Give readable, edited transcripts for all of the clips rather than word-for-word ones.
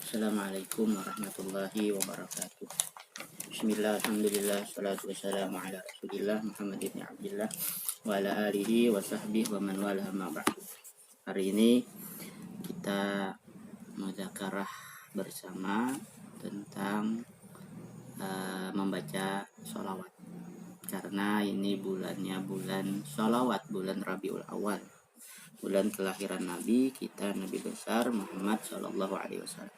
Assalamualaikum warahmatullahi wabarakatuh. Bismillah, alhamdulillah, salatu wassalamu ala rasulillah Muhammad ibn Abdillah wa ala alihi wa sahbihi wa man wala ma ba'du. Hari ini kita muzakarah bersama tentang membaca sholawat, karena ini bulannya bulan sholawat, bulan Rabiul Awal, bulan kelahiran Nabi kita, Nabi besar Muhammad Sallallahu Alaihi Wasallam.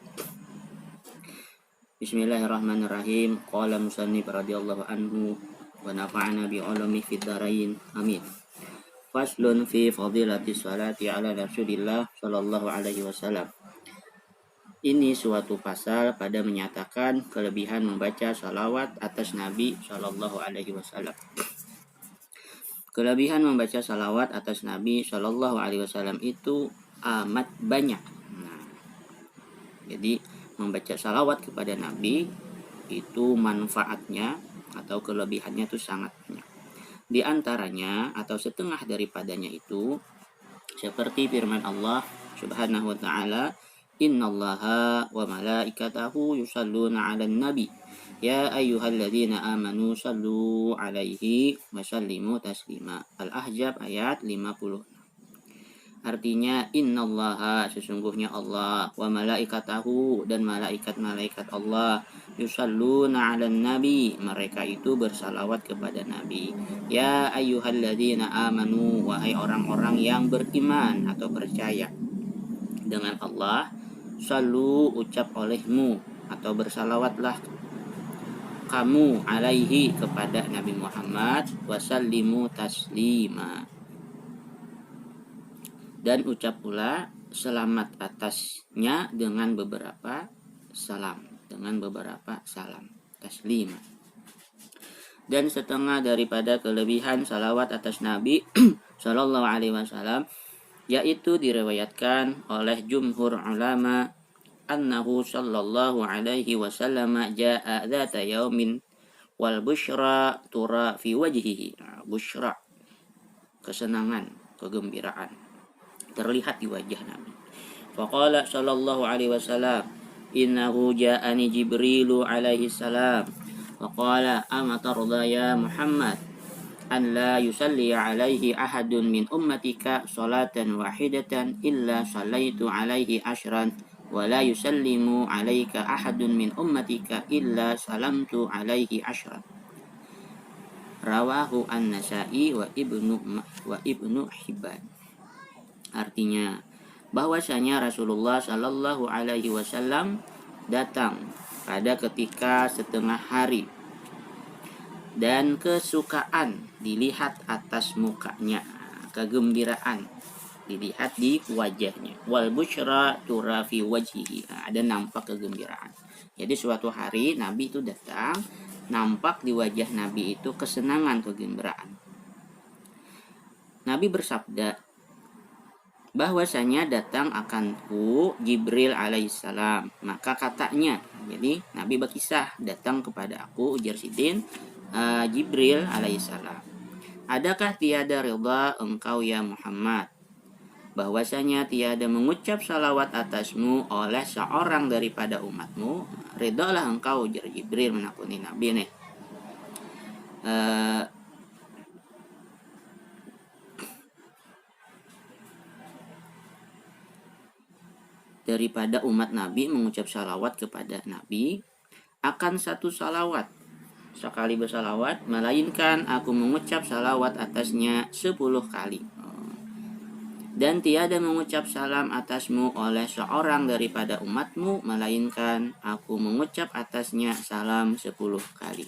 Bismillahirrahmanirrahim. Qala musannif radhiyallahu anhu wa nafa'ana bi ulumi fid dharain. Amin. Faslun fi fadilati sholati ala Rasulillah Sallallahu Alaihi Wasallam. Ini suatu pasal pada menyatakan kelebihan membaca salawat atas Nabi Sallallahu Alaihi Wasallam. Kelebihan membaca salawat atas Nabi Shallallahu Alaihi Wasallam itu amat banyak. Jadi membaca salawat kepada Nabi itu manfaatnya atau kelebihannya itu sangat banyak. Di antaranya atau setengah daripadanya itu seperti firman Allah Subhanahu wa taala, "Innallaha wa malaikatahu yusalluna 'alan nabi." Ya ayyuhalladzina amanu sallu alaihi wa sallimu taslima. Al-Ahzab ayat 50. Artinya innallaha, sesungguhnya Allah, wa malaikatahu, dan malaikat-malaikat Allah, yusalluna 'alan nabi, mereka itu bersalawat kepada Nabi. Ya ayyuhalladzina amanu, wahai orang-orang yang beriman atau percaya dengan Allah, sallu, ucap olehmu atau bersalawatlah kamu alaihi, kepada Nabi Muhammad, wasallimu taslima, dan ucap pula selamat atasnya dengan beberapa salam, taslima. Dan setengah daripada kelebihan salawat atas Nabi Sallallahu Alaihi Wasallam yaitu diriwayatkan oleh jumhur ulama annahu sallallahu alaihi wasallam jaa dzata yaumin wal busyra tura fi wajhihi. Busyra, kesenangan, kegembiraan terlihat di wajah Nabi. Faqala sallallahu alaihi wasallam, innahu ja'ani Jibrilu alaihi salam wa qala ama tarda ya Muhammad an la yusalli alaihi ahadun min ummatika salatan wahidatan illa sallaitu alaihi ashran wa la yusallimu alaika ahadun min ummatika illa salamtu alaihi ashran. Rawahu an-Nasa'i wa ibnu Hibban. Artinya bahwasanya Rasulullah Sallallahu Alaihi Wasallam datang pada ketika setengah hari dan kesukaan dilihat atas mukanya, kegembiraan dilihat di wajahnya. Wal busyra tura fi wajhihi, ada nampak kegembiraan. Jadi suatu hari Nabi itu datang, nampak di wajah Nabi itu kesenangan, kegembiraan. Nabi bersabda bahwasanya datang akanku Jibril alaihissalam. Maka katanya, jadi Nabi berkisah, datang kepada aku, ujar Sidin, Jibril alaihissalam, adakah tiada ridha engkau ya Muhammad bahwasanya tiada mengucap salawat atasmu oleh seorang daripada umatmu? Ridhalah engkau, ujar Jibril menakuni Nabi nih. Daripada umat Nabi mengucap salawat kepada Nabi, akan satu salawat sekali bersalawat, melainkan aku mengucap salawat atasnya 10 kali. Dan tiada mengucap salam atasmu oleh seorang daripada umatmu, melainkan aku mengucap atasnya salam 10 kali.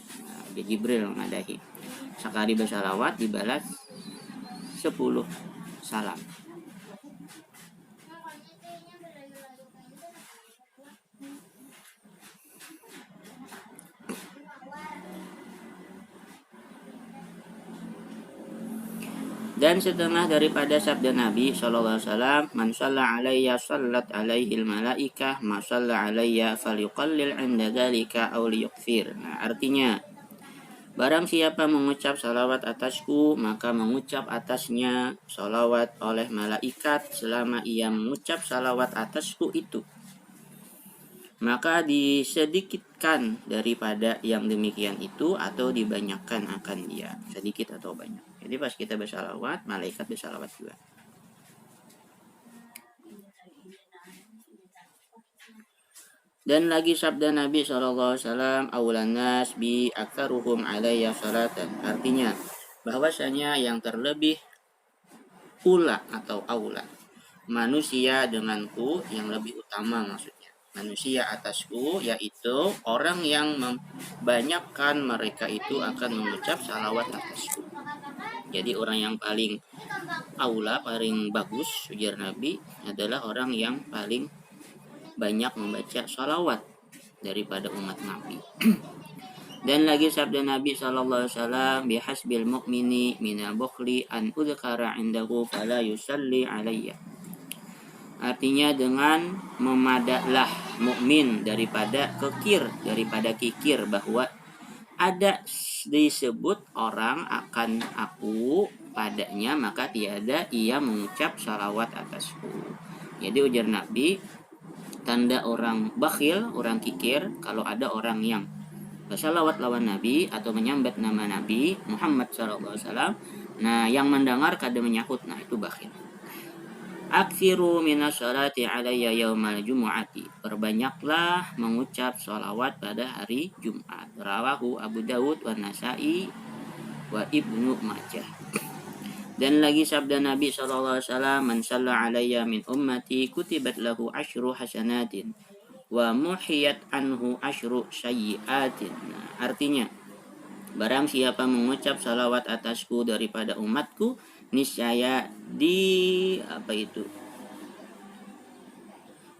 Jibril mengadahi, sekali bersalawat dibalas 10 salam. Dan setengah daripada sabda Nabi SAW, man shalla alayya sallat alaihil malaikah, ma shalla alayya falyuqallil inda dhalika aw liyukfir. Artinya, barang siapa mengucap salawat atasku, maka mengucap atasnya salawat oleh malaikat selama ia mengucap salawat atasku itu. maka disedikitkan daripada yang demikian itu atau dibanyakkan akan dia, sedikit atau banyak. Jadi pas kita bersalawat, malaikat bersalawat juga. Dan lagi sabda Nabi SAW, awalan nas bi aktaruhum alayya salatan. Artinya bahwasanya yang terlebih ula atau aula manusia denganku, yang lebih utama maksudnya manusia atasku, yaitu orang yang membanyakkan mereka itu akan mengucap salawat atasku. Jadi orang yang paling aula, paling bagus, ujar Nabi, adalah orang yang paling banyak membaca salawat daripada umat Nabi. Dan lagi sabda Nabi SAW, bihasbil mu'mini minal bukhli an udhkara indahu fala yusalli alayya. Artinya dengan memadaklah mukmin daripada kikir, bahwa ada disebut orang akan aku padanya, maka tiada ia mengucap salawat atasku. Jadi ujar Nabi, tanda orang bakhil, orang kikir, kalau ada orang yang bersalawat lawan Nabi atau menyambat nama Nabi Muhammad SAW, nah yang mendengar kada menyahut, nah itu bakhil. Aksiru minas salati alayya yaumal jumu'ati. Perbanyaklah mengucap salawat pada hari Jumat. Rawahu Abu Dawud wa Nasa'i wa Ibnu Majah. Dan lagi sabda Nabi SAW, man shalla alayya min ummati kutibat lahu asyru hasanatin wa muhiyat anhu asyru sayyiatin. Nah, artinya barang siapa mengucap salawat atasku daripada umatku, niscaya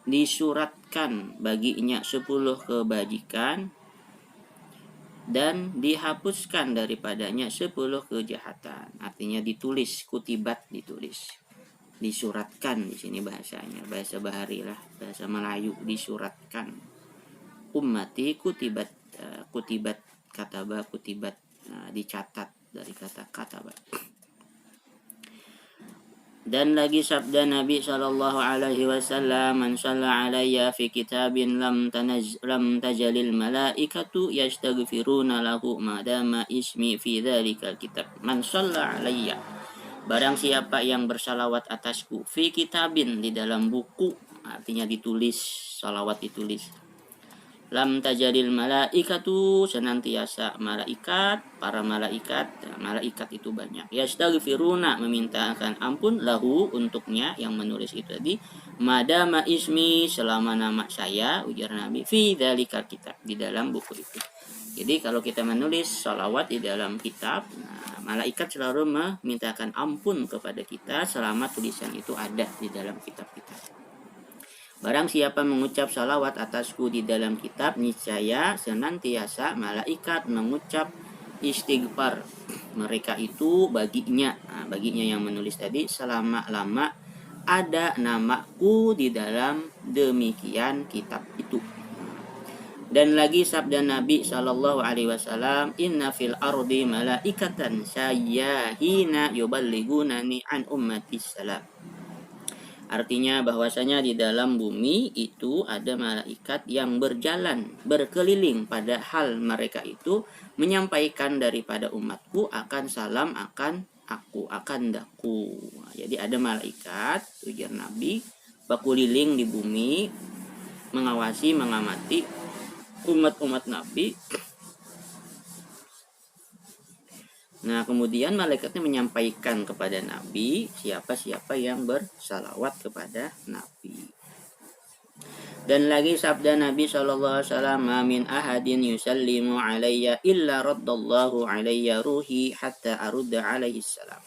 disuratkan baginya 10 kebajikan dan dihapuskan daripadanya 10 kejahatan. Artinya ditulis, kutibat ditulis, disuratkan di sini bahasanya, bahasa bahari lah, bahasa Melayu, disuratkan. Ummati kutibat, kataba, kutibat, dicatat dari kata kataba. Dan lagi sabda Nabi SAW, man shalla alayya fi kitabin lam tajalil malaikatu yastaghfiruna lahu madama ismi fi dzalikal kitab. Man shalla alayya, barang siapa yang bersalawat atasku, fi kitabin, di dalam buku, artinya ditulis, salawat ditulis. Lam tajalil malaikatu, senantiasa malaikat, para malaikat, malaikat itu banyak. Yastaghfiruna, memintakan ampun, lahu, untuknya, yang menulis itu tadi, madama ismi, selama nama saya, ujar Nabi, fi dzalikal kitab, di dalam buku itu. Jadi kalau kita menulis salawat di dalam kitab, malaikat selalu memintakan ampun kepada kita selama tulisan itu ada di dalam kitab kita. Barang siapa mengucap salawat atasku di dalam kitab, niscaya senantiasa malaikat mengucap istighfar mereka itu baginya. Baginya yang menulis tadi, selama-lama ada namaku di dalam demikian kitab itu. Dan lagi sabda Nabi SAW, inna fil ardi malaikatan sayyahina yuballigunani an ummatis salam. Artinya bahwasanya di dalam bumi itu ada malaikat yang berjalan, berkeliling, padahal mereka itu menyampaikan daripada umatku akan salam akan aku, akan daku. Jadi ada malaikat, ujar Nabi, berkeliling di bumi, mengawasi, mengamati umat-umat Nabi. Nah, kemudian malaikatnya menyampaikan kepada Nabi siapa-siapa yang bersalawat kepada Nabi. Dan lagi sabda Nabi SAW, min ahadin yusallimu alayya illa raddallahu alayya ruhi hatta arudda alaihi salam.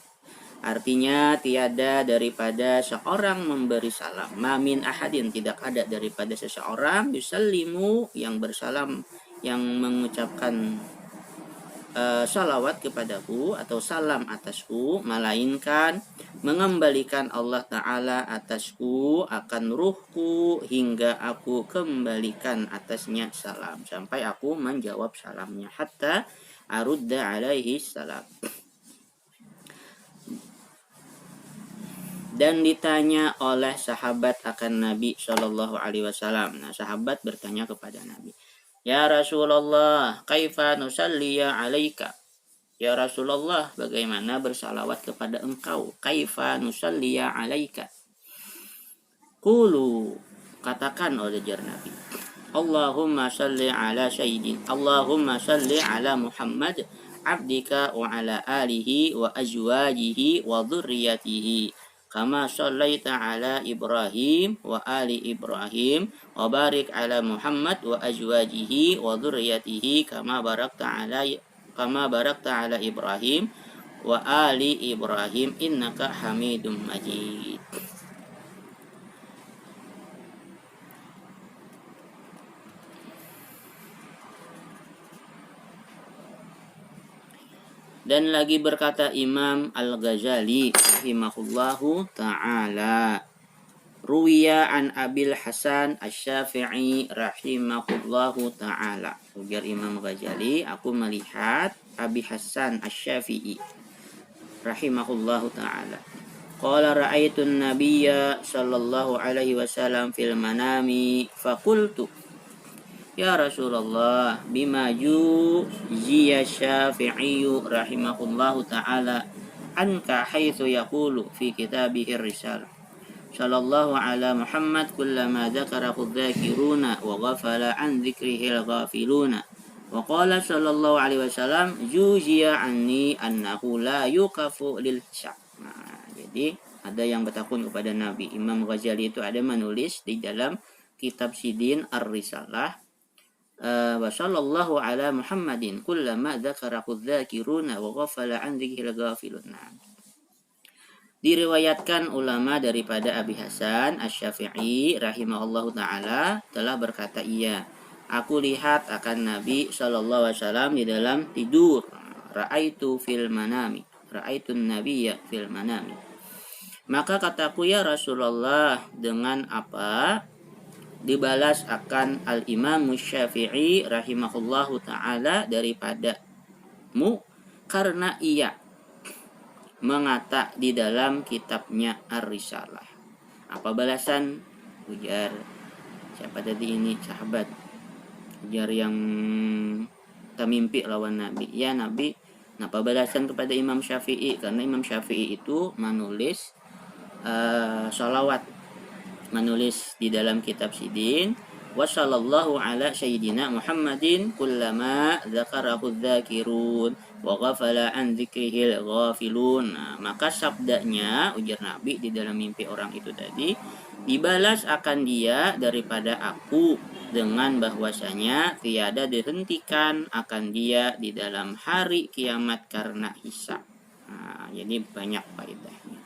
Artinya tiada daripada seorang memberi salam. Min ahadin, tidak ada daripada seseorang, yusallimu, yang bersalam, yang mengucapkan salawat kepadaku atau salam atasku, melainkan mengembalikan Allah Ta'ala atasku akan ruhku hingga aku kembalikan atasnya salam, sampai aku menjawab salamnya, hatta arudda alaihi salam. Dan ditanya oleh sahabat akan Nabi Shallallahu Alaihi Wasallam. Nah, sahabat bertanya kepada Nabi, Ya Rasulullah, kaifa nusalliya alaika? Ya Rasulullah, bagaimana bersalawat kepada engkau? Kaifa nusalliya alaika? Qulu, katakan oleh Nabi, Allahumma salli ala sayyidin, Allahumma salli ala Muhammad abdika wa ala alihi wa azwajihi wa dhurriyyatihi kama sallaita ala Ibrahim wa ali Ibrahim wa barik ala Muhammad wa azwajihi wa dhurriyyatihi kama barakta ala Ibrahim wa ali Ibrahim innaka Hamidum Majid. Dan lagi berkata Imam Al-Ghazali rahimahullahu ta'ala, Ruwiya an Abil Hasan Asy-Syafi'i rahimahullahu ta'ala. Ujar Imam Ghazali, aku melihat Abi Hasan Asy-Syafi'i rahimahullahu ta'ala. Qala ra'aitun nabiyya sallallahu alaihi wasallam fil manami faqultu Ya Rasulullah, bima juziya Syafi'i rahimahullahu ta'ala anka haitsu yaqulu fi kitabihir risalah. Sallallahu ala Muhammad kullama dzakarahu dzakiruna wa ghafala an dzikrihil ghafiluna. Wa qala sallallahu alaihi wasallam juziya anni annahu la yuqafu lil syak. Nah, jadi ada yang bertakun kepada Nabi. Imam Ghazali itu ada menulis di dalam kitab Sidin Ar-Risalah, wa sallallahu ala Muhammadin kullama dzakarahu dzakiruna wa ghafala an dzikril ghafilun. Diriwayatkan ulama daripada Abi Hasan Asy-Syafi'i rahimahullahu taala telah berkata, aku lihat akan Nabi sallallahu alaihi wasallam di dalam tidur. Ra'aitu fil manami, ra'aitun nabiyya fil manami. Maka kataku, ya Rasulullah, dengan apa? Dibalas akan Al-Imam Syafi'i rahimahullahu ta'ala daripadamu, karena ia mengata di dalam kitabnya Ar-Risalah. Apa balasan? Ujar siapa tadi ini? Sahabat. Ujar yang tamimpi lawan Nabi. Ya Nabi, apa balasan kepada Imam Syafi'i? Karena Imam Syafi'i itu menulis salawat, menulis di dalam kitab Sidin, wa sallallahu ala sayyidina Muhammadin kullama dzakarahu dzakirun wa ghafala an dzikrihil ghafilun. Nah, maka sabdanya, ujar Nabi di dalam mimpi orang itu tadi, dibalas akan dia daripada aku dengan bahwasanya tiada dihentikan akan dia di dalam hari kiamat karena hisab. Nah, jadi banyak faedahnya.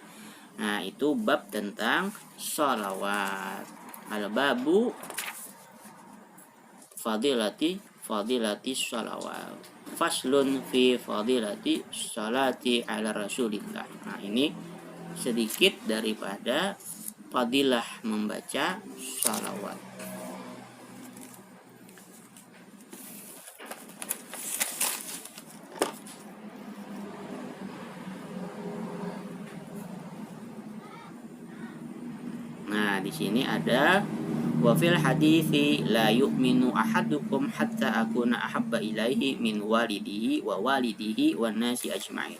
Nah, itu bab tentang sholawat. Al-babu fadilati sholawat. Faslun fi fadilati sholati ala rasulillah. Nah, ini sedikit daripada fadilah membaca sholawat. Nah, di sini ada wa fil hadithi la yu'minu ahadukum hatta akuna ahabba ilaihi min walidihi wa walidihi wan nasi ajma'in.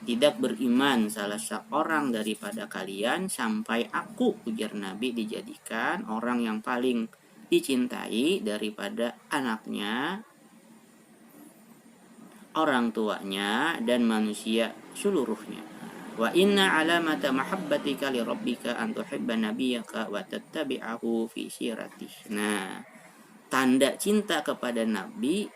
Tidak beriman salah seorang daripada kalian sampai aku, ujar Nabi, dijadikan orang yang paling dicintai daripada anaknya, orang tuanya, dan manusia seluruhnya. Wa inna alamata mahabbatika li rabbika an tuhibba nabiyyaka wa tattabi'ahu fi syiratih. Nah, tanda cinta kepada Nabi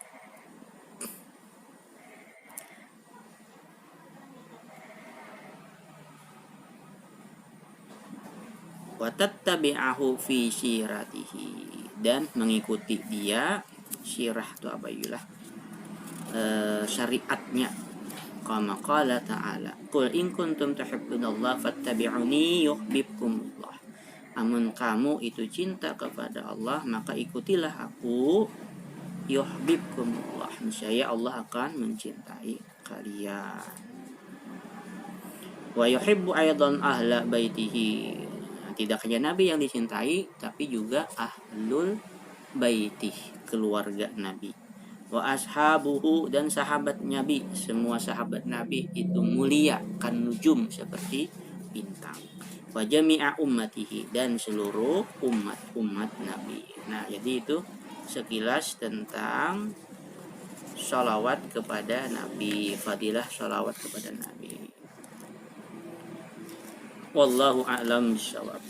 wa tattabi'ahu fi syiratihi, dan mengikuti dia. Syirah itu apa yulah? Syariatnya. Kama qala ta'ala, qul in kuntum tuhibbunallah fattabi'uni yuhibbukumullah. Amun kamu itu cinta kepada Allah, maka ikutilah aku, yuhibbukumullah, niscaya Allah akan mencintai kalian. Wa yuhibbu aidan ahla baitihi. Tidak hanya Nabi yang dicintai, tapi juga ahlul baitih, keluarga Nabi. Wa ashabuhu, dan sahabat Nabi. Semua sahabat Nabi itu mulia, kan nujum, seperti bintang. Wa jami'a ummatihi, dan seluruh umat Nabi. Nah, jadi itu sekilas tentang sholawat kepada Nabi, fadilah sholawat kepada Nabi. Wallahu a'lam bishawab.